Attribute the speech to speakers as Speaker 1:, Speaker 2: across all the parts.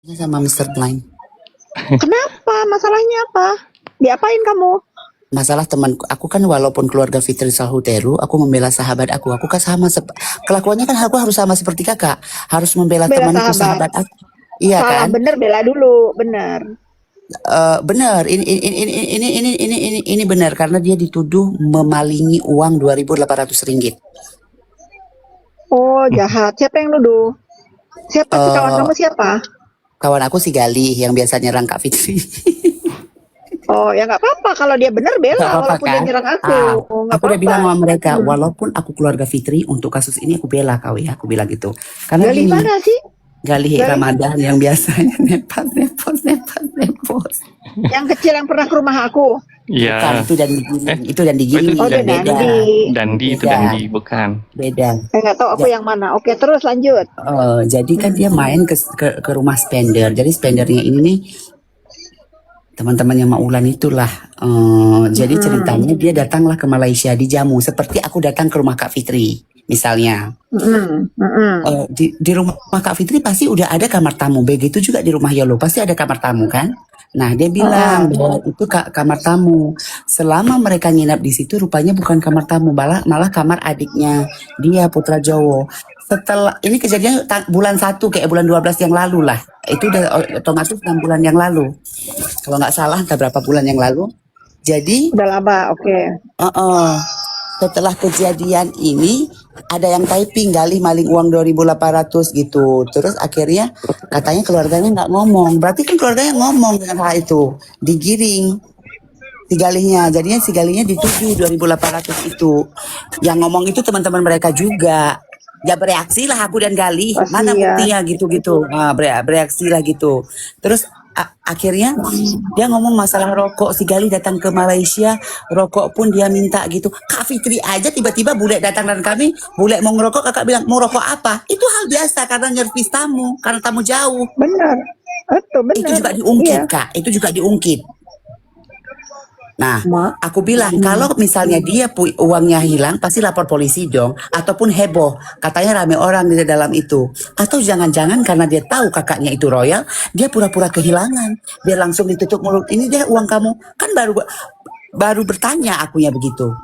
Speaker 1: Sama Mister Blind.
Speaker 2: Kenapa? Masalahnya apa? Diapain kamu?
Speaker 1: Masalah temanku, aku kan walaupun keluarga Fitri Sahuteru, aku membela sahabat aku. Aku kan sama, kelakuannya kan aku harus sama seperti kakak. Harus membela
Speaker 2: Bela
Speaker 1: temanku,
Speaker 2: sahabat.
Speaker 1: sahabat aku. Iya
Speaker 2: Salah
Speaker 1: kan?
Speaker 2: bener bela dulu, bener.
Speaker 1: Benar, ini benar karena dia dituduh memalingi uang 2.800 ringgit.
Speaker 2: Oh jahat. Siapa yang nuduh? Siapa sih kawan
Speaker 1: Eh
Speaker 2: kamu siapa?
Speaker 1: Kawan aku si Galih yang biasa nyerang Kak Fitri.
Speaker 2: Oh ya nggak apa-apa kalau dia bener
Speaker 1: Gak
Speaker 2: bela
Speaker 1: apa-apa
Speaker 2: walaupun dia
Speaker 1: kan?
Speaker 2: nyerang aku. Nggak
Speaker 1: Aku udah
Speaker 2: apa-apa.
Speaker 1: bilang sama mereka, walaupun aku keluarga Fitri, untuk kasus ini aku bela kau ya, aku bilang gitu. Karena
Speaker 2: Galih
Speaker 1: gini,
Speaker 2: mana sih?
Speaker 1: Galih
Speaker 2: Galih
Speaker 1: Ramadan yang biasanya nepos.
Speaker 2: yang kecil yang pernah ke rumah aku.
Speaker 1: Bukan,
Speaker 3: Iya.
Speaker 1: itu dan digiring, itu dan
Speaker 3: Oh, itu
Speaker 1: digiring,
Speaker 2: Oh dia
Speaker 1: beda,
Speaker 2: Dandi.
Speaker 3: Dandi itu
Speaker 1: beda,
Speaker 3: Dandi bukan.
Speaker 1: beda.
Speaker 2: Nggak tahu aku
Speaker 1: Ja-
Speaker 2: yang mana. Oke terus lanjut.
Speaker 1: jadi kan dia main ke rumah spender. Jadi spendernya ini nih teman-temannya Maulan itulah. Jadi ceritanya dia datanglah ke Malaysia dijamu, seperti aku datang ke rumah Kak Fitri, misalnya. Di rumah Kak Fitri pasti udah ada kamar tamu. Begitu juga di rumah Yolo pasti ada kamar tamu kan. Nah dia bilang bahwa itu kamar tamu. Selama mereka nginap di situ rupanya bukan kamar tamu, malah kamar adiknya dia Putra Jowo. Setelah ini kejadian bulan 1 kayak bulan 12 yang lalu lah. Itu udah otomatis 6 bulan yang lalu. Kalau nggak salah entah berapa bulan yang lalu. Jadi
Speaker 2: Udah lama. Oke.
Speaker 1: setelah kejadian ini ada yang typing Galih maling uang 2.800 gitu. Terus akhirnya katanya keluarganya nggak ngomong. Berarti kan keluarganya ngomong dengan hal itu. Digiring si Galihnya. Jadinya si Galihnya dituduh 2.800 itu. Yang ngomong itu teman-teman mereka juga. Ya bereaksi lah aku dan Galih. Mana
Speaker 2: Kasihan.
Speaker 1: buktinya gitu-gitu. Bereaksi lah gitu. Terus akhirnya dia ngomong masalah rokok. Si Galih datang ke Malaysia, rokok pun dia minta gitu. Kak Fitri aja tiba-tiba bule datang dan kami, bule mau ngerokok, kakak bilang mau rokok apa? Itu hal biasa karena nyervis tamu, karena tamu jauh.
Speaker 2: Benar. Itu benar.
Speaker 1: Itu juga diungkit
Speaker 2: Iya.
Speaker 1: Kak, itu juga diungkit. Nah,
Speaker 2: Mak.
Speaker 1: aku bilang kalau misalnya dia uangnya hilang pasti lapor polisi dong, ataupun heboh, katanya rame orang di dalam itu. Atau jangan-jangan karena dia tahu kakaknya itu royal, dia pura-pura kehilangan, biar langsung ditutup mulut. Ini deh uang kamu, kan baru bertanya akunya begitu.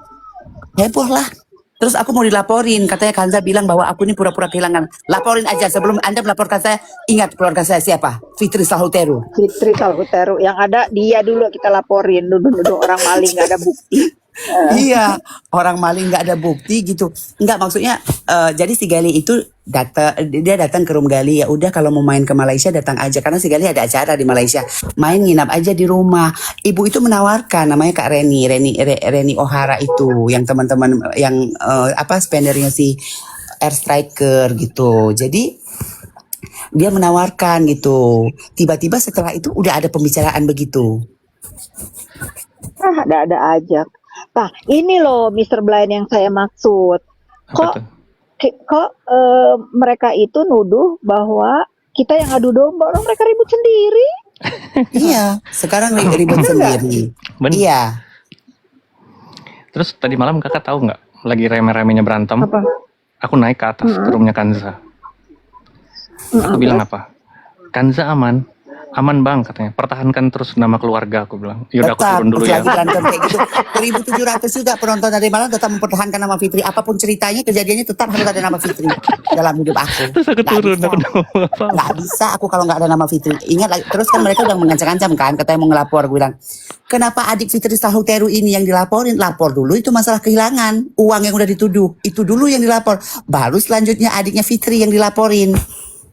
Speaker 1: Heboh lah. Terus aku mau dilaporin, katanya Kanza bilang bahwa aku ini pura-pura kehilangan. Laporin aja sebelum Anda melaporkan saya. Ingat keluarga saya siapa? Fitri Sahuteru.
Speaker 2: Fitri Sahuteru yang ada dia dulu kita laporin nuduh-nuduh orang maling nggak ada bukti.
Speaker 1: Iya, orang maling nggak ada bukti gitu. Nggak maksudnya, jadi si Gali itu dia datang ke room Gali, ya udah kalau mau main ke Malaysia datang aja karena si Gali ada acara di Malaysia. Main nginap aja di rumah. Ibu itu menawarkan namanya Kak Reni O'Hara itu yang teman-teman yang spendernya si Air Striker gitu. Jadi dia menawarkan gitu. Tiba-tiba setelah itu udah ada pembicaraan begitu.
Speaker 2: Ada aja. Nah, ini loh Mr. Blind yang saya maksud.
Speaker 3: Apa tuh?
Speaker 2: Kok mereka itu nuduh bahwa kita yang adu domba, orang mereka ribut sendiri.
Speaker 1: Iya, sekarang ribet sendiri.
Speaker 3: Bener.
Speaker 1: Iya.
Speaker 3: Terus tadi malam kakak tahu nggak lagi rame-ramenya berantem?
Speaker 2: Apa?
Speaker 3: Aku naik ke atas ke rumahnya Kanza. Aku bilang apa? Kanza aman. Aman bang katanya, pertahankan terus nama keluarga, aku bilang. Yaudah aku
Speaker 1: Tetap
Speaker 3: turun dulu ya.
Speaker 1: lagi berantem kayak gitu. 1.700 juga penonton dari malam tetap mempertahankan nama Fitri. Apapun ceritanya, kejadiannya tetap harus ada nama Fitri dalam hidup aku.
Speaker 3: Terus aku
Speaker 1: Nggak
Speaker 3: turun,
Speaker 1: bisa.
Speaker 3: aku udah ngomong apa?
Speaker 1: Nggak bisa aku kalau nggak ada nama Fitri. Ingat lagi, terus kan mereka udah mengancam-ancam kan, katanya mau ngelapor. Gue bilang, kenapa adik Fitri Sahuteru ini yang dilaporin? Lapor dulu, itu masalah kehilangan uang yang udah dituduh. Itu dulu yang dilapor. Baru selanjutnya adiknya Fitri yang dilaporin.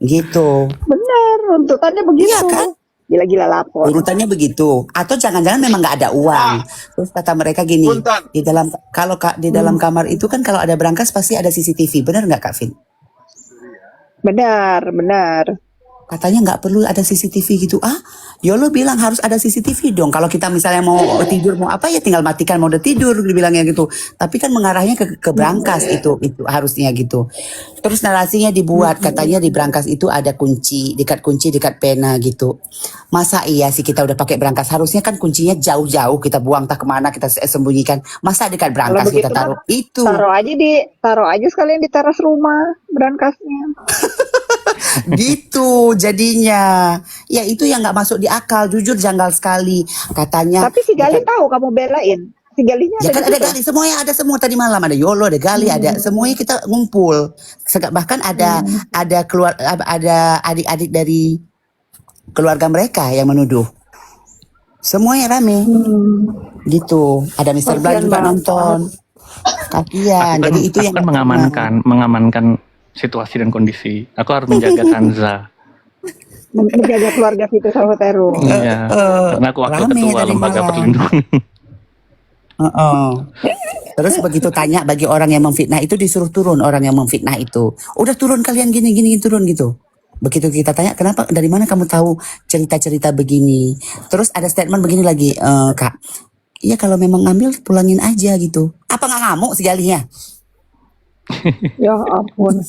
Speaker 1: Gitu.
Speaker 2: Benar, runtutannya begitu.
Speaker 1: Iya kan?
Speaker 2: Gila-gila lapor.
Speaker 1: Urutannya begitu. Atau jangan-jangan memang nggak ada uang. Terus kata mereka gini, di dalam kamar itu kan kalau ada berangkas pasti ada CCTV. Benar nggak Kak Vin?
Speaker 2: Benar.
Speaker 1: Katanya nggak perlu ada CCTV gitu. Yolo bilang harus ada CCTV dong. Kalau kita misalnya mau tidur mau apa ya tinggal matikan mau udah tidur dibilangnya gitu. Tapi kan mengarahnya ke berangkas itu harusnya gitu. Terus narasinya dibuat katanya di berangkas itu ada kunci dekat pena gitu. Masa iya sih kita udah pakai berangkas, harusnya kan kuncinya jauh-jauh kita buang tak kemana kita sembunyikan. Masa dekat berangkas kita taruh itu.
Speaker 2: Taruh aja sekalian di teras rumah berangkasnya.
Speaker 1: Gitu jadinya. Ya itu yang nggak masuk di akal, jujur janggal sekali. Katanya
Speaker 2: Tapi si Gali tahu kamu belain. Si Galinya
Speaker 1: ya
Speaker 2: ada
Speaker 1: kan
Speaker 2: di
Speaker 1: ada
Speaker 2: situ.
Speaker 1: Gali, semuanya ada semua tadi malam, ada Yolo, ada Gali, ada semuanya kita ngumpul. Bahkan ada keluar ada adik-adik dari keluarga mereka yang menuduh. Semuanya rame gitu. Ada Mister Blan
Speaker 2: Kasian
Speaker 1: juga
Speaker 2: banget.
Speaker 1: nonton. Kasian. Jadi itu
Speaker 3: Aku
Speaker 1: yang
Speaker 3: kan
Speaker 1: nggak pernah.
Speaker 3: mengamankan situasi dan kondisi. Aku harus menjaga Kanza.
Speaker 2: Menjaga keluarga Fitri Salvatero.
Speaker 3: Iya, karena aku wakil
Speaker 1: Rame
Speaker 3: ketua
Speaker 1: tadi
Speaker 3: lembaga
Speaker 1: malam.
Speaker 3: perlindungan.
Speaker 1: Terus begitu tanya bagi orang yang memfitnah itu disuruh turun, orang yang memfitnah itu. Udah turun kalian gini turun gitu. Begitu kita tanya kenapa, dari mana kamu tahu cerita-cerita begini. Terus ada statement begini lagi, Kak. Iya kalau memang ngambil pulangin aja gitu. Apa nggak ngamuk segalinya?
Speaker 2: Ya ampun.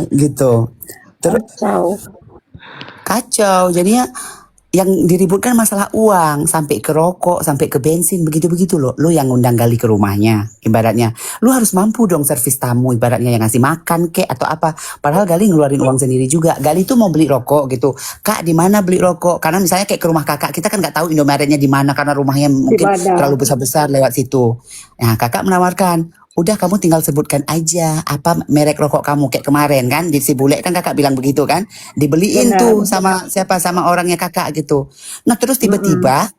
Speaker 1: Gitu. Terus
Speaker 2: Kacau.
Speaker 1: kacau jadinya yang diributkan masalah uang sampai ke rokok sampai ke bensin begitu-begitu loh. Lu yang ngundang Gali ke rumahnya ibaratnya lu harus mampu dong servis tamu ibaratnya yang ngasih makan kek atau apa, padahal Gali ngeluarin uang sendiri juga. Gali tuh mau beli rokok gitu, Kak di mana beli rokok, karena misalnya kayak ke rumah kakak kita kan nggak tahu Indomaretnya di mana karena rumahnya mungkin
Speaker 2: Mana?
Speaker 1: terlalu besar-besar lewat situ. Nah kakak menawarkan udah kamu tinggal sebutkan aja apa merek rokok kamu kayak kemarin kan di si bule kan kakak bilang begitu kan, dibeliin
Speaker 2: Benar.
Speaker 1: tuh sama siapa sama orangnya kakak gitu. Nah terus tiba-tiba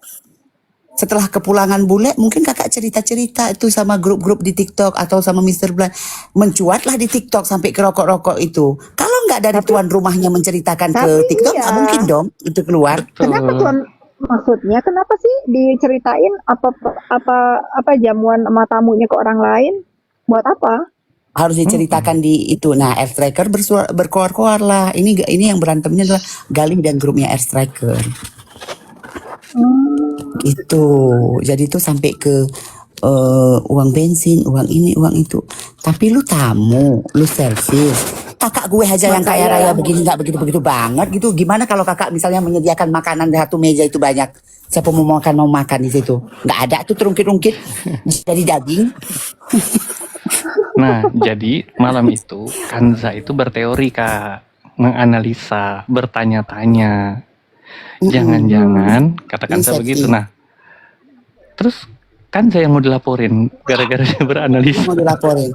Speaker 1: setelah kepulangan bule mungkin kakak cerita-cerita itu sama grup-grup di TikTok atau sama Mister Blan, mencuatlah di TikTok sampai ke rokok-rokok itu. Kalau nggak dari tuan rumahnya menceritakan ke
Speaker 2: Tapi
Speaker 1: TikTok nggak
Speaker 2: iya.
Speaker 1: mungkin dong itu keluar.
Speaker 2: Kenapa
Speaker 3: Betul.
Speaker 2: tuan? Maksudnya kenapa sih diceritain apa jamuan sama tamunya ke orang lain? Buat apa?
Speaker 1: Harus diceritakan di itu. Nah, Air Striker berkoar-koar lah. Ini yang berantemnya adalah Galih dan grupnya Air Striker. Itu. Jadi itu sampai ke uang bensin, uang ini, uang itu. Tapi lu tamu, lu servis. Kakak gue aja yang kaya raya begini nggak begitu-begitu banget gitu. Gimana kalau kakak misalnya menyediakan makanan di satu meja itu banyak? Siapa mau makan di situ? Nggak ada tuh terungkit-ungkit dari daging.
Speaker 3: Nah, jadi malam itu Kanza itu berteori Kak, menganalisa, bertanya-tanya. Jangan-jangan kata Kanza
Speaker 1: Insepsi.
Speaker 3: begitu. Nah, terus Kanza yang mau dilaporin gara-gara dia beranalisa.
Speaker 1: Mau dilaporin.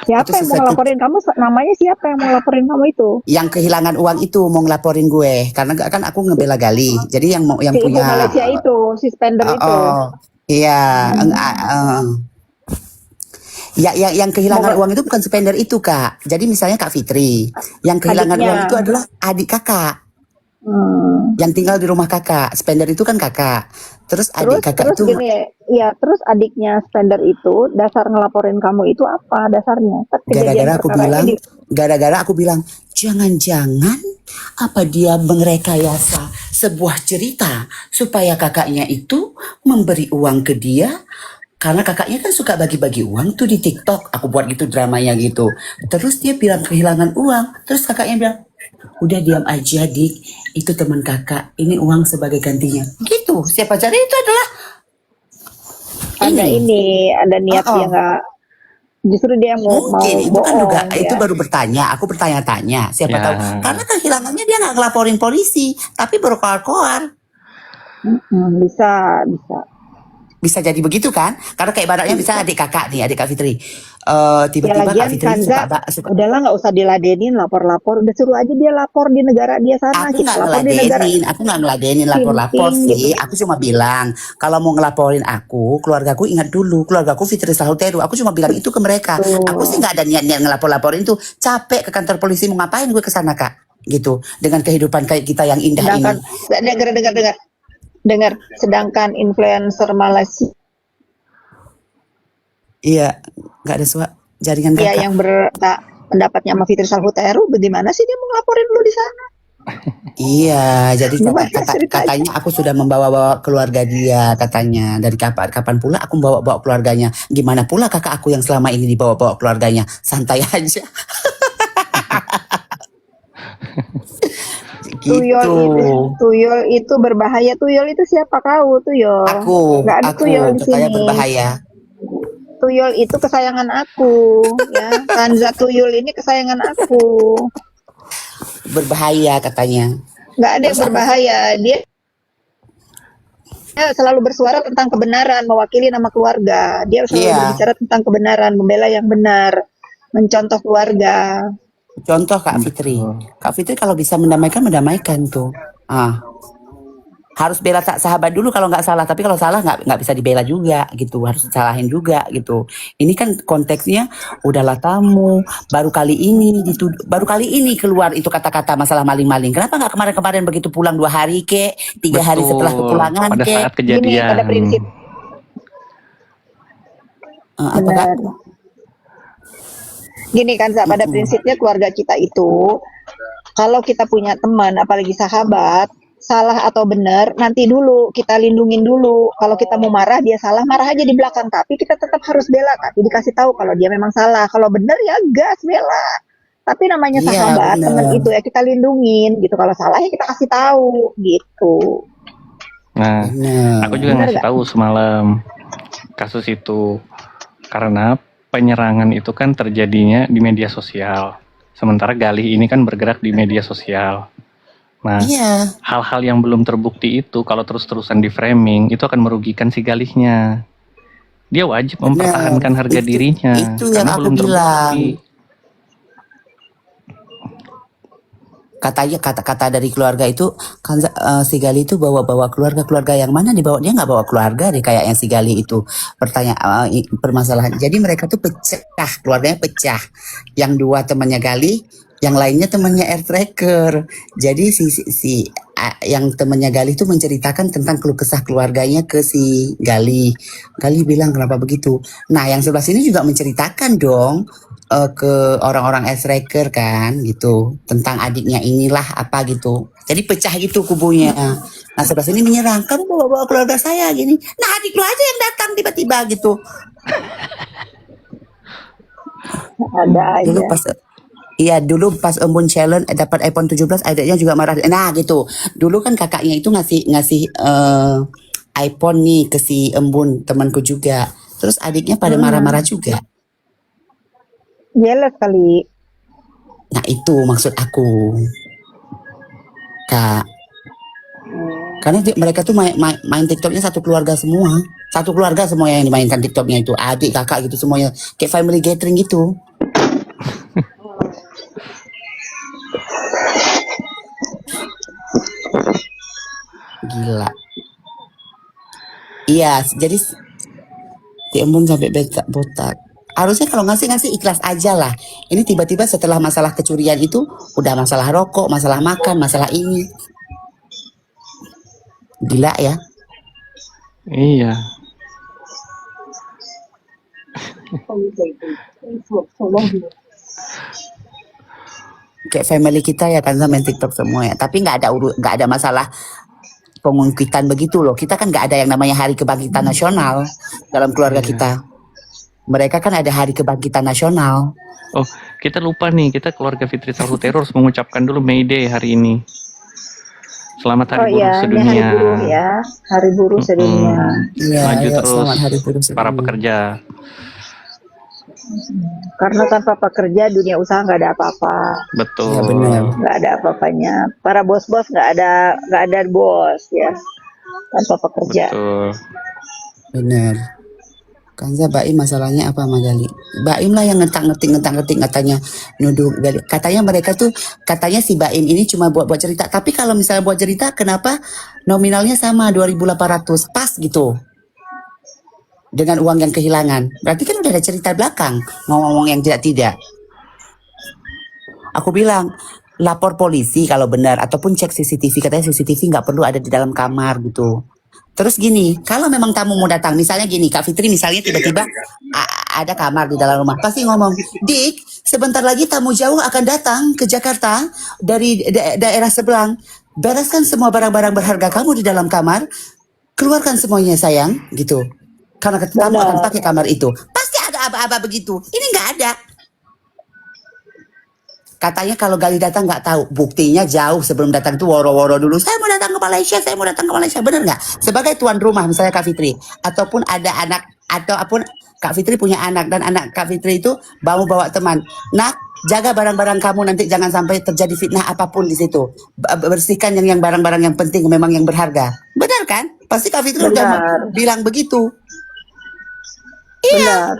Speaker 2: Siapa
Speaker 1: Itu
Speaker 2: yang mau
Speaker 1: sesuatu-
Speaker 2: ngelaporin kamu? Namanya siapa yang mau ngelaporin kamu itu?
Speaker 1: Yang kehilangan uang itu mau ngelaporin gue karena kan aku ngebela Gali. Jadi yang
Speaker 2: Si ibu
Speaker 1: punya
Speaker 2: Malaysia itu, si spender itu.
Speaker 1: iya ya yang kehilangan uang itu bukan spender itu Kak. Jadi misalnya Kak Fitri, yang kehilangan
Speaker 2: Adiknya.
Speaker 1: uang itu adalah adik kakak
Speaker 2: Hmm.
Speaker 1: yang tinggal di rumah kakak. Spender itu kan kakak. Terus adik kakak
Speaker 2: Terus
Speaker 1: itu
Speaker 2: gini, ya terus adiknya spender itu dasar ngelaporin kamu itu apa dasarnya?
Speaker 1: gara-gara aku
Speaker 2: perkaranya
Speaker 1: bilang,
Speaker 2: di-
Speaker 1: gara-gara aku bilang, jangan-jangan apa dia merekayasa sebuah cerita supaya kakaknya itu memberi uang ke dia karena kakaknya kan suka bagi-bagi uang tuh di TikTok. Aku buat gitu dramanya gitu. Terus dia bilang kehilangan uang. Terus kakaknya bilang, udah diam aja dik, itu teman kakak, ini uang sebagai gantinya. Gitu. Siapa cari itu adalah
Speaker 2: ada niat
Speaker 1: Oh.
Speaker 2: dia nggak, justru dia mau
Speaker 1: Mungkin itu kan
Speaker 2: bohong,
Speaker 1: juga
Speaker 2: ya.
Speaker 1: itu baru bertanya, aku bertanya-tanya siapa
Speaker 3: Ya.
Speaker 1: tahu karena kehilangannya dia nggak ngelaporin polisi tapi berkoar-koar.
Speaker 2: Bisa.
Speaker 1: Bisa jadi begitu kan, karena kayak ibaratnya bisa adik kakak nih, adik Kak Fitri,
Speaker 2: Ya
Speaker 1: tiba-tiba Kak
Speaker 2: lagian
Speaker 1: Fitri
Speaker 2: Kanza,
Speaker 1: suka
Speaker 2: udahlah nggak usah diladenin lapor-lapor, udah suruh aja dia lapor di negara dia sana,
Speaker 1: aku
Speaker 2: kita
Speaker 1: nggak
Speaker 2: lapor di negara.
Speaker 1: ngeladenin lapor-lapor
Speaker 2: Ting-ting
Speaker 1: sih.
Speaker 2: gitu.
Speaker 1: Aku cuma bilang kalau mau ngelaporin aku, keluargaku ingat dulu, keluargaku Fitri Salhuteru. Aku cuma bilang itu ke mereka. Aku sih nggak ada niat-niat ngelapor-laporin tuh. Capek ke kantor polisi, mau ngapain gue ke sana Kak? Gitu. Dengan kehidupan kayak kita yang indah
Speaker 2: Sedangkan
Speaker 1: ini.
Speaker 2: dengar, sedangkan influencer Malaysia
Speaker 1: Iya, nggak ada jaringan
Speaker 2: ya
Speaker 1: kakak.
Speaker 2: yang pendapatnya sama Fitri Salhuteru, bagaimana sih dia mau ngelaporin lu di sana?
Speaker 1: Iya, jadi
Speaker 2: Gimana ceritanya?
Speaker 1: katanya aku sudah membawa-bawa keluarga dia katanya. Dari kapan pula aku membawa-bawa keluarganya. Gimana pula kakak aku yang selama ini dibawa-bawa keluarganya. Santai aja.
Speaker 2: Tuyul itu berbahaya. Tuyul itu siapa kau? Tuyul.
Speaker 1: Aku
Speaker 2: Nggak ada tuyul di
Speaker 1: katanya
Speaker 2: sini.
Speaker 1: berbahaya.
Speaker 2: Tuyul itu kesayangan aku, ya. Kanza Tuyul ini kesayangan aku.
Speaker 1: Berbahaya katanya.
Speaker 2: Nggak ada yang
Speaker 1: Terus aku,
Speaker 2: berbahaya. Dia selalu bersuara tentang kebenaran, mewakili nama keluarga. Dia selalu
Speaker 1: iya,
Speaker 2: berbicara tentang kebenaran, membela yang benar, mencontoh keluarga.
Speaker 1: contoh Kak Fitri.
Speaker 3: Betul.
Speaker 1: Kak Fitri kalau bisa mendamaikan tuh. Ah, harus bela tak sahabat dulu kalau nggak salah, tapi kalau salah nggak bisa dibela juga gitu, harus disalahin juga gitu. Ini kan konteksnya udahlah tamu baru kali ini keluar itu kata-kata masalah maling-maling. Kenapa nggak kemarin-kemarin begitu pulang 2 hari kek, 3 hari setelah
Speaker 3: Betul.
Speaker 1: kepulangan
Speaker 3: Pada
Speaker 1: kek?
Speaker 3: saat
Speaker 2: Gini, pada prinsip
Speaker 3: kejadian.
Speaker 1: Apa Kak?
Speaker 2: benar. Gini kan, Za, pada
Speaker 1: Mm-mm.
Speaker 2: prinsipnya keluarga kita itu, kalau kita punya teman, apalagi sahabat, salah atau benar, nanti dulu kita lindungin dulu. Kalau kita mau marah, dia salah, marah aja di belakang. Tapi kita tetap harus bela, tapi dikasih tahu kalau dia memang salah. Kalau benar ya gas bela. Tapi namanya
Speaker 1: Iya
Speaker 2: sahabat, teman
Speaker 1: benar,
Speaker 2: itu ya kita lindungin gitu. Kalau salah ya kita kasih tahu gitu.
Speaker 3: Nah, aku
Speaker 1: benar.
Speaker 3: juga
Speaker 2: Benar
Speaker 3: ngasih
Speaker 2: gak?
Speaker 3: tahu semalam kasus itu karena penyerangan itu kan terjadinya di media sosial. Sementara Galih ini kan bergerak di media sosial. Nah,
Speaker 1: Iya
Speaker 3: hal-hal yang belum terbukti itu kalau terus-terusan di framing itu akan merugikan si Galihnya. Dia wajib
Speaker 1: benar.
Speaker 3: mempertahankan harga dirinya
Speaker 1: Itu yang
Speaker 3: karena
Speaker 1: aku
Speaker 3: belum
Speaker 1: bilang.
Speaker 3: terbukti.
Speaker 1: Katanya kata-kata dari keluarga itu kan si Gali itu bawa keluarga yang mana dibawa, dia nggak bawa keluarga deh kayaknya si Gali itu, permasalahan. Jadi mereka tuh pecah, keluarganya pecah, yang 2 temannya Gali, yang lainnya temannya air tracker. Jadi yang temannya Gali itu menceritakan tentang keluh kesah keluarganya ke si Gali. Gali bilang kenapa begitu. Nah yang sebelah sini juga menceritakan dong ke orang-orang S-Raker kan gitu tentang adiknya inilah apa gitu, jadi pecah gitu kubunya. Nah sebelah sini menyerang, kamu bawa keluarga saya gini, nah adik lu aja yang datang tiba-tiba gitu.
Speaker 2: Ada
Speaker 1: Dulu
Speaker 2: aja.
Speaker 1: pas dulu pas Embun Challenge dapat iPhone 17, adiknya juga marah. Nah gitu. Dulu kan kakaknya itu ngasih ngasih iPhone nih ke si Embun temanku juga. Terus adiknya pada marah-marah juga.
Speaker 2: Jealous kali.
Speaker 1: Nah itu maksud aku, Kak. Karena mereka tuh main TikToknya satu keluarga semua. Satu keluarga semua yang dimainkan TikToknya itu. Adik, kakak gitu semuanya. Kayak family gathering gitu. Gila. Iya, jadi si Embun sampai botak. Harusnya kalau ngasih ikhlas aja lah. Ini tiba-tiba setelah masalah kecurian itu udah masalah rokok, masalah makan, masalah ini. Gila ya.
Speaker 3: Iya.
Speaker 1: Kayak family kita ya kan main TikTok semua ya. Tapi nggak ada masalah pengungkitan begitu loh. Kita kan nggak ada yang namanya Hari Kebangkitan Nasional dalam keluarga
Speaker 3: Iya.
Speaker 1: kita. Mereka kan ada Hari Kebangkitan Nasional.
Speaker 3: Oh, kita lupa nih, kita keluarga Fitri Sahutero harus mengucapkan dulu May Day hari ini. Selamat Hari
Speaker 2: Oh
Speaker 3: Buruh
Speaker 2: iya, ini
Speaker 3: Sedunia.
Speaker 2: hari buruh ya. Hari buruh sedunia.
Speaker 1: Iya,
Speaker 3: Maju
Speaker 1: ayo,
Speaker 3: terus
Speaker 1: selamat Hari Buruh
Speaker 3: para
Speaker 1: sedunia.
Speaker 3: pekerja.
Speaker 2: Karena tanpa pekerja dunia usaha nggak ada apa-apa.
Speaker 3: Betul.
Speaker 1: Iya benar.
Speaker 2: Nggak ada apa-apanya. Para bos-bos nggak ada bos ya. Tanpa pekerja.
Speaker 3: Betul.
Speaker 1: Benar. Kanza Baim masalahnya apa sama Gali? Baim lah yang ngetik katanya nuduh Gali. Katanya mereka tuh katanya si Baim ini cuma buat cerita. Tapi kalau misalnya buat cerita kenapa nominalnya sama 2.800 pas gitu. Dengan uang yang kehilangan. Berarti kan udah ada cerita belakang ngomong-ngomong yang tidak. Aku bilang lapor polisi kalau benar ataupun cek CCTV, katanya CCTV nggak perlu ada di dalam kamar gitu. Terus gini, kalau memang tamu mau datang, misalnya gini, Kak Fitri misalnya tiba-tiba ada kamar di dalam rumah, pasti ngomong, Dik, sebentar lagi tamu jauh akan datang ke Jakarta dari daerah sebelah. Bereskan semua barang-barang berharga kamu di dalam kamar, keluarkan semuanya sayang, gitu. Karena tamu akan pakai kamar itu. Pasti ada aba-aba begitu. Ini nggak ada. Katanya kalau Gali datang nggak tahu, buktinya jauh sebelum datang tuh woro-woro dulu. Saya mau datang ke Malaysia, bener nggak? Sebagai tuan rumah misalnya Kak Fitri, ataupun ada anak ataupun Kak Fitri punya anak dan anak Kak Fitri itu mau bawa teman. Nak, jaga barang-barang kamu nanti jangan sampai terjadi fitnah apapun di situ. Bersihkan yang barang-barang yang penting memang yang berharga. Benar kan? Pasti Kak Fitri udah
Speaker 2: Benar.
Speaker 1: bilang begitu.
Speaker 2: Benar.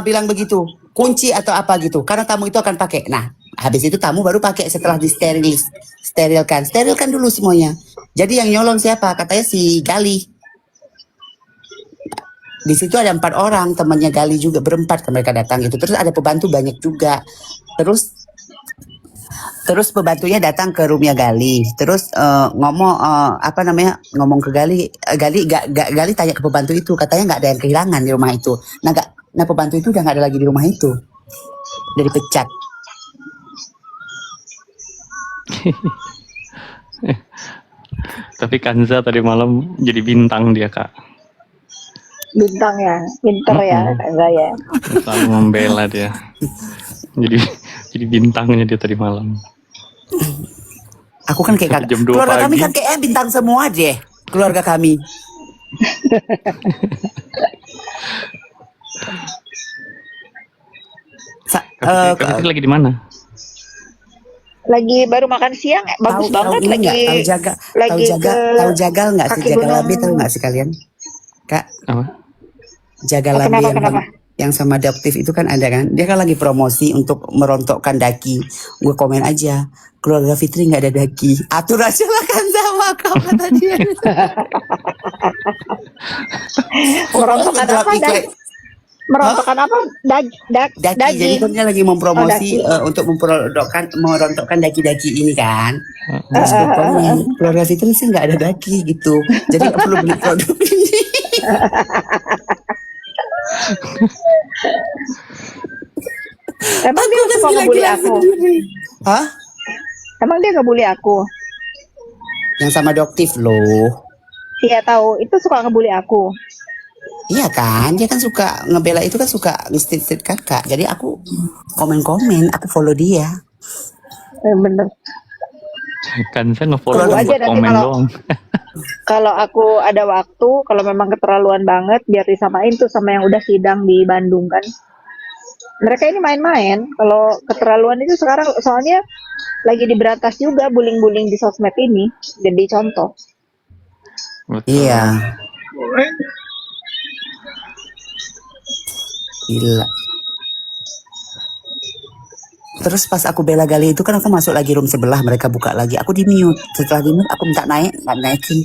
Speaker 1: Bilang begitu. Kunci atau apa gitu. Karena tamu itu akan pakai. Nah, habis itu tamu baru pakai setelah sterilkan. Sterilkan dulu semuanya. Jadi yang nyolong siapa? Katanya si Gali. Di situ ada 4 orang, temannya Gali juga berempat mereka datang itu. Terus ada pembantu banyak juga. Terus pembantunya datang ke roomnya Gali. Terus ngomong ke Gali. Gali tanya ke pembantu itu, katanya nggak ada yang kehilangan di rumah itu. Nah pembantu itu udah nggak ada lagi di rumah itu. Udah dipecat.
Speaker 3: Tapi Kanza tadi malam jadi bintang dia, Kak.
Speaker 2: Bintang ya, pinter ya, enggak ya.
Speaker 3: Selalu membela dia. Jadi bintangnya dia tadi malam.
Speaker 1: Aku kan kayak
Speaker 3: Jam 2
Speaker 1: keluarga kami
Speaker 3: pagi.
Speaker 1: kan kayak bintang semua deh. Keluarga kami.
Speaker 3: Kak Fitri lagi di mana?
Speaker 2: Lagi baru makan siang, bagus banget
Speaker 1: ini
Speaker 2: lagi.
Speaker 1: nggak? Tahu jagal nggak sih?
Speaker 2: kaki
Speaker 1: Jagal
Speaker 2: gunung.
Speaker 1: labi tahu nggak sih kalian? Kak,
Speaker 3: Apa?
Speaker 1: jagal labi
Speaker 2: Kenapa?
Speaker 1: yang sama adoptif itu kan ada kan? Dia kan lagi promosi untuk merontokkan daki. Gue komen aja, keluarga Fitri nggak ada daki. Atur aja lah kan sama kau kata dia.
Speaker 2: Merontokkan apa? Merontokkan apa?
Speaker 1: Daki. Jadi kan dia lagi mempromosi
Speaker 2: daki.
Speaker 1: untuk merontokkan daki-daki ini kan. Terus gue komen, keluarga Fitri sih nggak ada daki gitu. Jadi nggak perlu beli produk ini.
Speaker 2: Emang dia
Speaker 1: Kan
Speaker 2: suka ngebully
Speaker 1: gila-gila
Speaker 2: aku?
Speaker 1: sendiri. Hah?
Speaker 2: Emang dia ngebully aku?
Speaker 1: Yang sama adoptif loh.
Speaker 2: Iya tahu, itu suka ngebully aku.
Speaker 1: Iya kan, dia kan suka ngebela itu kan suka listit kakak. Jadi aku komen-komen, aku follow dia.
Speaker 2: Bener.
Speaker 3: Kanza nge-follow
Speaker 2: Tunggu aja
Speaker 3: buat
Speaker 2: nanti
Speaker 3: komen doang.
Speaker 2: Kalau aku ada waktu, kalau memang keterlaluan banget, biar disamain tuh sama yang udah sidang di Bandung kan. Mereka ini main-main. Kalau keterlaluan itu sekarang, soalnya lagi diberantas juga bullying-bullying di sosmed ini. Jadi contoh.
Speaker 3: Betul.
Speaker 1: Iya. Gila. Terus pas aku bela Gali itu kan aku masuk lagi room sebelah, mereka buka lagi. Aku di mute. Setelah di mute aku minta naik, nggak naikin.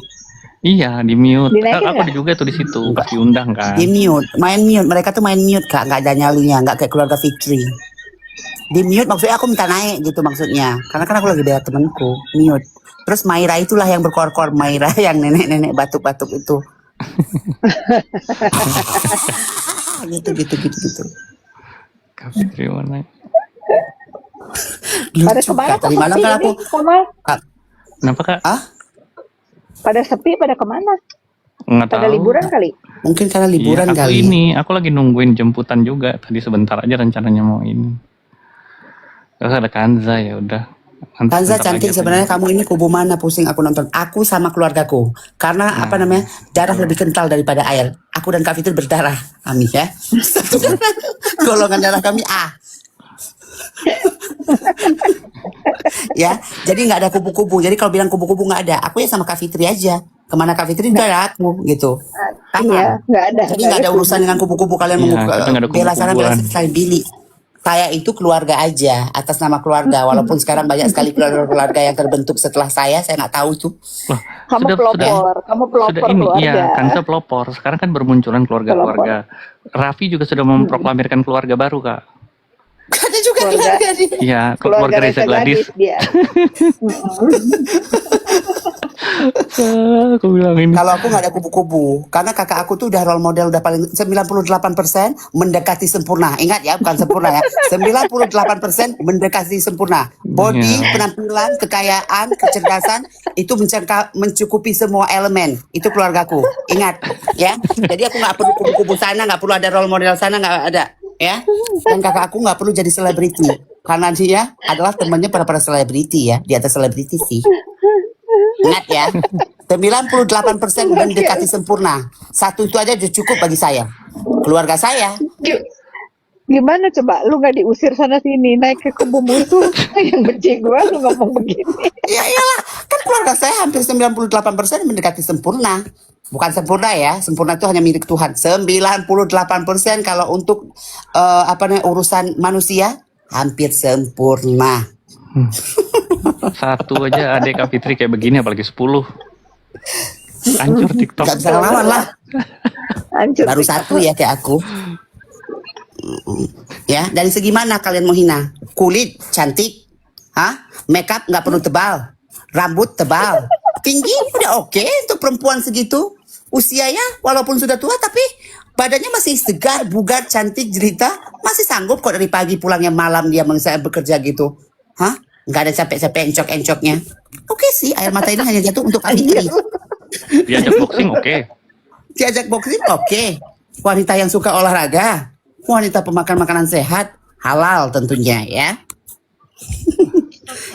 Speaker 3: Iya, di mute.
Speaker 2: Dinaikin
Speaker 3: Aku
Speaker 2: nggak?
Speaker 3: juga tuh di situ, pas diundang kan.
Speaker 1: Di mute, main mute. Mereka tuh main mute kak, nggak ada nyalinya, nggak kayak keluarga Fitri. Di mute maksudnya aku minta naik gitu maksudnya. Karena kan aku lagi bela temanku, mute. Terus Maira itulah yang berkor-kor, Maira yang nenek-nenek batuk-batuk itu. gitu.
Speaker 3: Kak Fitri mana?
Speaker 2: Pada
Speaker 1: Lucu
Speaker 2: kemana
Speaker 1: kak. Tadi malam kan aku Kak,
Speaker 3: Kenapa, Kak?
Speaker 2: pada sepi, pada kemana?
Speaker 3: Nggak
Speaker 2: Pada
Speaker 3: tahu.
Speaker 2: liburan kali?
Speaker 1: mungkin karena liburan
Speaker 3: Iya,
Speaker 1: kali.
Speaker 3: aku lagi nungguin jemputan juga. Tadi sebentar aja rencananya mau ini. Terus ada Kanza, ya udah. Nanti
Speaker 1: Kanza
Speaker 3: sebentar
Speaker 1: cantik
Speaker 3: lagi
Speaker 1: sebenarnya kamu ini kubu mana pusing aku nonton. Aku sama keluargaku. Karena apa namanya? Darah lebih kental daripada air. Aku dan Kak Fitri berdarah. Amin ya. Golongan darah kami A. Ya, jadi nggak ada kubu-kubu. Jadi kalau bilang kubu-kubu nggak ada. Aku ya sama Kak Fitri aja. Kemana Kak Fitri itu ada aku gitu.
Speaker 2: Iya, nggak ada.
Speaker 1: Jadi nggak ada urusan dengan kubu-kubu kalian
Speaker 3: Iya,
Speaker 1: mau
Speaker 3: kita nggak ada
Speaker 1: bela sana bela
Speaker 3: kubu-kubuan.
Speaker 1: sini saya Billy. Saya itu keluarga aja atas nama keluarga. Walaupun sekarang banyak sekali keluarga yang terbentuk setelah saya nggak tahu tuh.
Speaker 3: Loh,
Speaker 2: Kamu
Speaker 3: sudah
Speaker 2: pelopor
Speaker 3: sudah ini,
Speaker 2: keluarga.
Speaker 3: iya, Kanza pelopor. Sekarang kan bermunculan keluarga-keluarga. Raffi juga sudah memproklamirkan keluarga baru, Kak.
Speaker 1: Ada juga
Speaker 2: Keluarga-
Speaker 1: keluarga dia.
Speaker 3: Iya,
Speaker 2: Keluarga
Speaker 3: keluarga Reza Gladys.
Speaker 2: dia.
Speaker 3: Aku bilang ini.
Speaker 1: Kalau aku nggak ada kubu-kubu, karena kakak aku tuh udah role model udah paling 98% mendekati sempurna. Ingat ya, bukan sempurna ya. 98% mendekati sempurna. Body,
Speaker 3: Iya.
Speaker 1: penampilan, kekayaan, kecerdasan itu mencukupi semua elemen. Itu keluargaku. Ingat ya. Jadi aku nggak perlu kubu-kubu sana, nggak perlu ada role model sana, nggak ada ya. Dan kakak aku nggak perlu jadi selebriti. Karena dia adalah temannya para selebriti ya, di atas selebriti sih. Ingat ya, 98% mendekati sempurna. Satu itu aja udah cukup bagi saya. Keluarga saya
Speaker 2: Gimana coba, lu nggak diusir sana sini, naik ke kubu musuh, yang benci gua, lu ngomong begini.
Speaker 1: Ya iyalah, kan keluarga saya hampir 98% mendekati sempurna. Bukan sempurna ya, sempurna itu hanya milik Tuhan. 98% kalau untuk urusan manusia hampir sempurna.
Speaker 3: Satu aja adik Kak Fitri kayak begini, apalagi 10. Hancur TikTok.
Speaker 1: Gak bisa lawan lah.
Speaker 2: Hancur.
Speaker 1: Baru satu ya kayak aku. Ya, dari segi mana kalian mau hina? Kulit cantik, makeup nggak perlu tebal, rambut tebal, tinggi udah oke untuk perempuan segitu. Usianya walaupun sudah tua tapi badannya masih segar, bugar, cantik, jelita, masih sanggup kok dari pagi pulangnya malam dia bekerja gitu. Nggak ada capek-capek encok-encoknya. Oke sih, air mata ini hanya jatuh untuk Kak Fitri.
Speaker 3: Diajak boxing oke.
Speaker 1: Diajak boxing oke. Wanita yang suka olahraga, wanita pemakan makanan sehat, halal tentunya ya.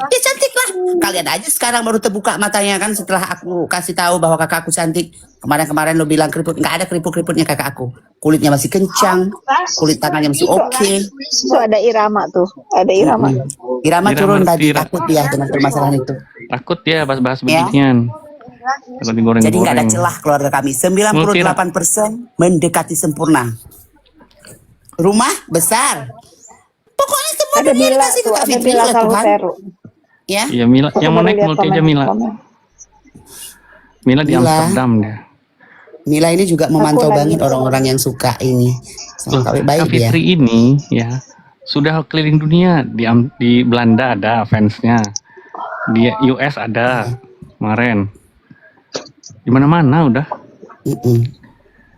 Speaker 1: Ya cantik lah. Kalian aja sekarang baru terbuka matanya kan setelah aku kasih tahu bahwa kakak aku cantik. Kemarin-kemarin lo bilang keriput, nggak ada keriput-keriputnya kakak aku. Kulitnya masih kencang, kulit tangannya masih oke.
Speaker 2: Itu ada irama tuh, ada irama.
Speaker 1: Irama turun tadi, takut dia dengan permasalahan itu.
Speaker 3: Takut dia bahas-bahas
Speaker 1: Ya.
Speaker 3: beginian. Takut digoreng-goreng.
Speaker 1: Jadi nggak ada celah keluarga kami. 98% mendekati sempurna. Rumah besar. Pokoknya semua
Speaker 2: Ada
Speaker 1: dunia
Speaker 2: Mila
Speaker 1: dikasih ke
Speaker 2: tuh,
Speaker 1: Kak
Speaker 2: ada
Speaker 1: Fitri
Speaker 2: Mila
Speaker 1: oleh Tuhan.
Speaker 2: Salvatero.
Speaker 1: Ya,
Speaker 3: Iya Mila,
Speaker 2: Aku
Speaker 3: yang mau
Speaker 2: baru
Speaker 3: naik
Speaker 2: lihat
Speaker 3: multi aja
Speaker 2: komen-
Speaker 3: Mila.
Speaker 2: komen.
Speaker 3: Mila di
Speaker 1: Mila.
Speaker 3: Amsterdam dia.
Speaker 1: Mila ini juga memantau
Speaker 2: lagi.
Speaker 1: banget orang-orang yang suka ini.
Speaker 3: Loh,
Speaker 1: Sama
Speaker 3: Kak
Speaker 1: baik dia.
Speaker 3: Fitri ini ya sudah keliling dunia. Di Belanda ada fansnya, di US ada kemarin, di mana-mana udah.
Speaker 1: Mm-mm.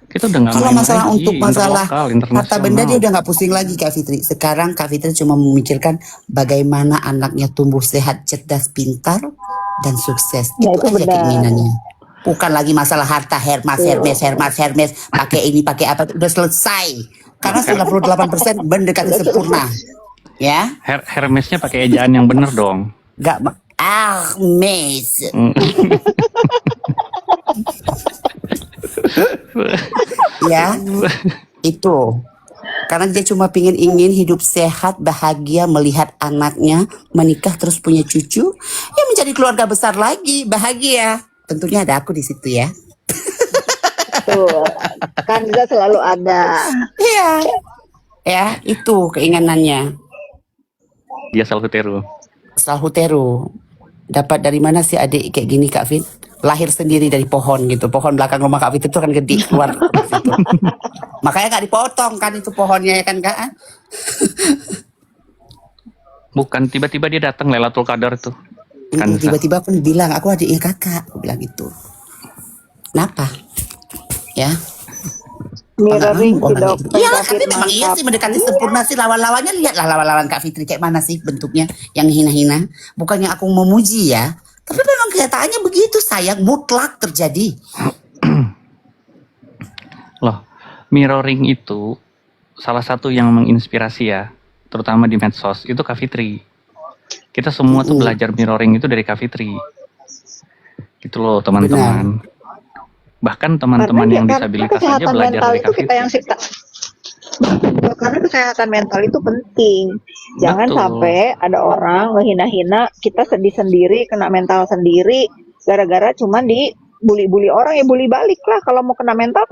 Speaker 3: Kita udah nggak
Speaker 1: Kalau
Speaker 3: main
Speaker 1: masalah
Speaker 3: lagi,
Speaker 1: untuk masalah
Speaker 3: interlokal,
Speaker 1: harta
Speaker 3: internasional.
Speaker 1: benda dia udah nggak pusing lagi Kak Fitri. Sekarang Kak Fitri cuma memikirkan bagaimana anaknya tumbuh sehat, cerdas, pintar, dan sukses.
Speaker 2: Ya,
Speaker 1: Itu
Speaker 2: itu
Speaker 1: aja
Speaker 2: benar.
Speaker 1: keinginannya. Bukan lagi masalah harta Hermes, pakai ini, pakai apa, udah selesai. Karena 98% mendekati sempurna. Ya,
Speaker 3: Hermesnya pakai ejaan yang bener dong.
Speaker 1: Hermes. Ya, itu. Karena dia cuma ingin hidup sehat, bahagia, melihat anaknya menikah terus punya cucu, ya menjadi keluarga besar lagi, bahagia. Tentunya ada aku di situ ya.
Speaker 2: Tuh, Kanza selalu ada.
Speaker 1: Iya. Ya, itu keinginannya.
Speaker 3: Dia Salvatero.
Speaker 1: Salhutero. Dapat dari mana sih adik kayak gini Kak Fit? Lahir sendiri dari pohon gitu. Pohon belakang rumah Kak Fit itu kan gede keluar dari situ. Makanya gak dipotong kan itu pohonnya ya kan Kak?
Speaker 3: Bukan tiba-tiba dia datang Lailatul Qadar tuh. Kanza.
Speaker 1: Tiba-tiba aku bilang aku adiknya kakak. Aku bilang gitu. Kenapa? Ya.
Speaker 2: Mirroring sih dok.
Speaker 1: Iya, tapi memang iya sih mendekati sempurna sih lawan-lawannya. Lihatlah lawan-lawan Kak Fitri kayak mana sih bentuknya yang hina-hina. Bukannya aku memuji ya, tapi memang kenyataannya begitu sayang, mutlak terjadi.
Speaker 3: Loh, mirroring itu salah satu yang menginspirasi ya, terutama di medsos, itu Kak Fitri. Kita semua tuh belajar mirroring itu dari Kak Fitri. Gitu loh teman-teman. Bahkan teman-teman yang disabilitas aja
Speaker 2: kesehatan
Speaker 3: belajar
Speaker 2: mental
Speaker 3: dari
Speaker 2: itu
Speaker 3: Kak
Speaker 2: kita
Speaker 3: Fitri.
Speaker 2: yang cipta. Karena kesehatan mental itu penting. Jangan
Speaker 3: Betul.
Speaker 2: sampai ada orang menghina-hina kita sedih sendiri, kena mental sendiri, gara-gara cuman dibully-bully orang, ya bully balik lah. Kalau mau kena mental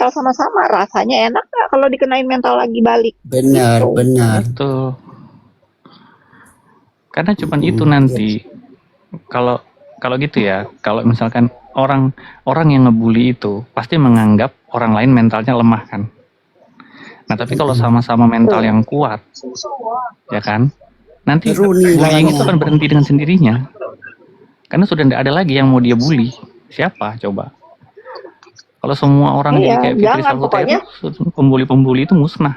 Speaker 2: sama-sama. Rasanya enak nggak kalau dikenain mental lagi balik?
Speaker 1: Benar,
Speaker 2: Gitu.
Speaker 1: benar.
Speaker 3: Betul. Karena cuman itu nanti kalau gitu ya, kalau misalkan orang yang ngebully itu pasti menganggap orang lain mentalnya lemah kan. Nah tapi kalau sama-sama mental yang kuat, ya kan, nanti
Speaker 1: Runi
Speaker 3: bullying
Speaker 1: lawannya.
Speaker 3: itu akan berhenti dengan sendirinya. Karena sudah tidak ada lagi yang mau dia bully. Siapa coba? Kalau semua orang jadi
Speaker 2: Iya,
Speaker 3: kayak Fitri
Speaker 2: jangan, pokoknya.
Speaker 3: Salvatero, pembuli-pembuli itu musnah.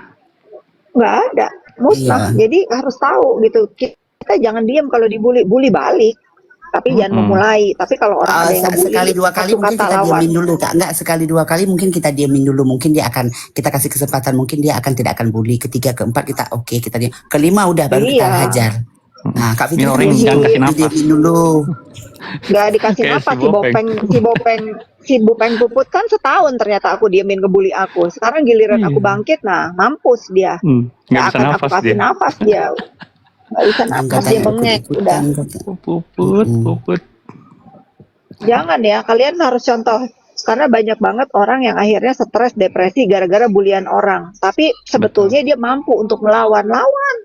Speaker 2: Nggak ada, musnah.
Speaker 1: Iya.
Speaker 2: Jadi harus tahu gitu. Kita jangan diam kalau dibully, bully balik. Tapi jangan memulai. Tapi kalau orang ada yang ngebully,
Speaker 1: Sekali dua kali
Speaker 2: satu
Speaker 1: mungkin
Speaker 2: kata
Speaker 1: kita
Speaker 2: lawan.
Speaker 1: diamin dulu Kak. Enggak, sekali dua kali mungkin kita diamin dulu. Mungkin dia akan, kita kasih kesempatan, mungkin dia akan tidak akan bully. Ketiga, keempat kita oke, kita diam. Kelima udah baru kita
Speaker 2: Iya.
Speaker 1: hajar. Nah Kak Fitri
Speaker 3: Mirroring,
Speaker 2: jangan kasih
Speaker 3: nafas.
Speaker 1: diamin dulu.
Speaker 2: Nggak dikasih
Speaker 3: Kayak
Speaker 2: napas
Speaker 3: si Bopeng.
Speaker 2: si Bopeng Puput kan setahun ternyata aku diemin ngebully aku. Sekarang giliran aku
Speaker 3: Iya.
Speaker 2: bangkit, nah mampus dia.
Speaker 3: Nggak
Speaker 2: Nggak
Speaker 3: bisa
Speaker 2: akan aku
Speaker 3: nafas
Speaker 2: kasih
Speaker 3: dia.
Speaker 2: nafas dia. Nggak bisa
Speaker 1: Yang
Speaker 2: nafas, dia
Speaker 1: katanya
Speaker 2: bengek udah.
Speaker 1: ikut-ikutan kata.
Speaker 3: Puput,
Speaker 1: Mm-mm.
Speaker 3: puput.
Speaker 2: Jangan ya, kalian harus contoh. Karena banyak banget orang yang akhirnya stres, depresi gara-gara bulian orang. Tapi sebetulnya dia mampu untuk melawan. Lawan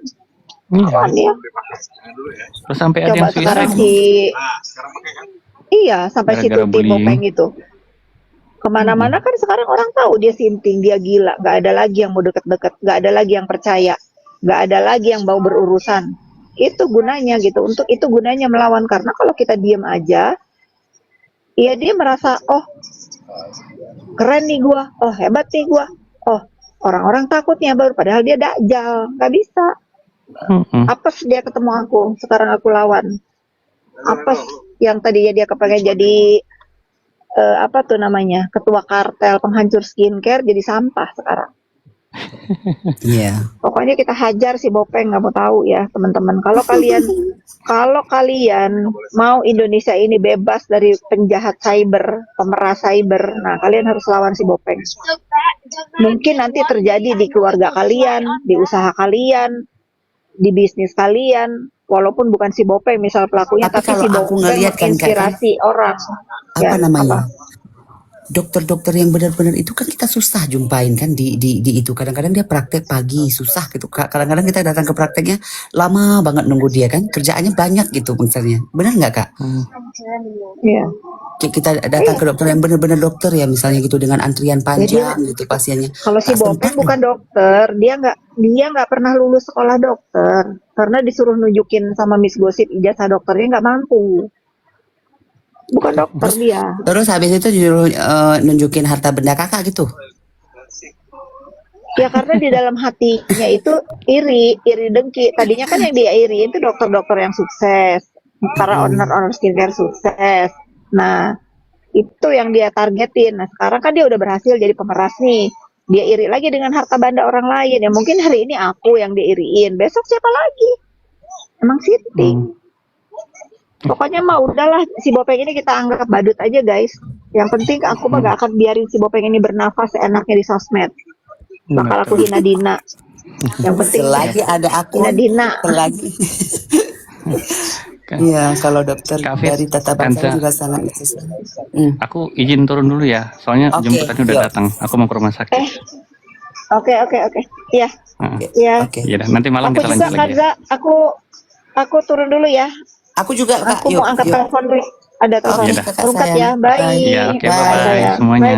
Speaker 3: Iya.
Speaker 2: ya.
Speaker 3: Terus sampai ada
Speaker 2: Coba
Speaker 3: yang
Speaker 2: sekarang
Speaker 3: suicide
Speaker 2: iya, sampai si
Speaker 3: gara-gara
Speaker 2: Tuti Bopeng
Speaker 3: bullying.
Speaker 2: itu. Kemana-mana kan sekarang orang tahu dia sinting, dia gila. Gak ada lagi yang mau deket-deket, gak ada lagi yang percaya, gak ada lagi yang mau berurusan. Itu gunanya gitu, untuk itu gunanya melawan. Karena kalau kita diem aja, ya dia merasa, oh keren nih gua, oh hebat nih gua, oh orang-orang takutnya baru, padahal dia dajal, gak bisa.
Speaker 3: Mm-mm.
Speaker 2: Apes dia ketemu aku, sekarang aku lawan. Apes yang tadinya dia kepengen jadi apa tuh namanya, ketua kartel penghancur skincare, jadi sampah sekarang.
Speaker 1: Iya.
Speaker 2: Pokoknya kita hajar si Bopeng, nggak mau tahu ya teman-teman. Kalau kalian mau Indonesia ini bebas dari penjahat cyber, pemeras cyber, nah kalian harus lawan si Bopeng. Mungkin nanti terjadi di keluarga kalian, di usaha kalian, di bisnis kalian, walaupun bukan si Bopeng misal pelakunya,
Speaker 1: Tapi
Speaker 2: tapi
Speaker 1: kalau
Speaker 2: si
Speaker 1: aku
Speaker 2: Bopeng
Speaker 1: ngelihat kan Kak, kan
Speaker 2: menginspirasi orang.
Speaker 1: apa
Speaker 2: Ya,
Speaker 1: namanya?
Speaker 2: apa?
Speaker 1: Dokter-dokter yang benar-benar itu kan kita susah jumpain kan di itu. Kadang-kadang dia praktek pagi susah gitu. Kadang-kadang kita datang ke prakteknya lama banget nunggu dia kan. Kerjaannya banyak gitu misalnya. Benar nggak Kak?
Speaker 3: Hmm.
Speaker 2: Ya.
Speaker 1: Kita datang ke dokter yang benar-benar dokter ya misalnya gitu dengan antrian
Speaker 2: Ya dia,
Speaker 1: panjang gitu pasiennya.
Speaker 2: kalau si
Speaker 1: Tak sempat
Speaker 2: Bopeng bukan dokter, dia nggak pernah lulus sekolah dokter, karena disuruh nunjukin sama Miss Gosip ijazah dokternya nggak mampu. Bukan dokter
Speaker 1: terus
Speaker 2: dia.
Speaker 1: terus habis itu nunjukin harta benda kakak gitu.
Speaker 2: Ya karena di dalam hatinya itu iri dengki. Tadinya kan yang dia iri itu dokter-dokter yang sukses, para owner-owner skincare sukses. Nah, itu yang dia targetin. Nah, sekarang kan dia udah berhasil jadi pemeras nih. Dia iri lagi dengan harta benda orang lain. Ya mungkin hari ini aku yang diiriin, besok siapa lagi? Emang sinting.
Speaker 3: Hmm.
Speaker 2: Pokoknya mah udahlah, si Bopeng ini kita anggap badut aja guys. Yang penting aku mah gak akan biarin si Bopeng ini bernafas seenaknya di sosmed. Bakal aku
Speaker 3: Betul.
Speaker 2: hina Dina. Yang penting
Speaker 1: Selagi ada
Speaker 2: hina
Speaker 1: akun,
Speaker 2: Dina.
Speaker 1: selagi
Speaker 3: Kan,
Speaker 1: iya kalau dokter
Speaker 3: Kak Fit,
Speaker 1: dari tata bahasa
Speaker 3: Kansa,
Speaker 1: juga sangat necessary.
Speaker 3: aku izin turun dulu ya. Soalnya
Speaker 1: Oke,
Speaker 3: jemputannya udah
Speaker 1: yuk.
Speaker 3: datang. Aku mau ke rumah sakit.
Speaker 2: Oke. Iya,
Speaker 3: Nah,
Speaker 2: iya.
Speaker 1: Oke.
Speaker 3: ya dah, nanti malam
Speaker 2: Aku
Speaker 3: kita
Speaker 2: juga
Speaker 3: lanjut lagi ya.
Speaker 2: Kanza, aku turun dulu ya.
Speaker 1: Aku juga Kak,
Speaker 2: Aku mau angkat
Speaker 1: yuk.
Speaker 2: telepon dulu. Ada telepon.
Speaker 3: Iya dah.
Speaker 1: Kakak
Speaker 2: Angkat
Speaker 1: sayang.
Speaker 2: ya.
Speaker 1: Bye.
Speaker 2: Bye.
Speaker 3: Iya, oke,
Speaker 1: Bye.
Speaker 3: bye-bye
Speaker 2: Sayang.
Speaker 3: semuanya.
Speaker 2: Bye.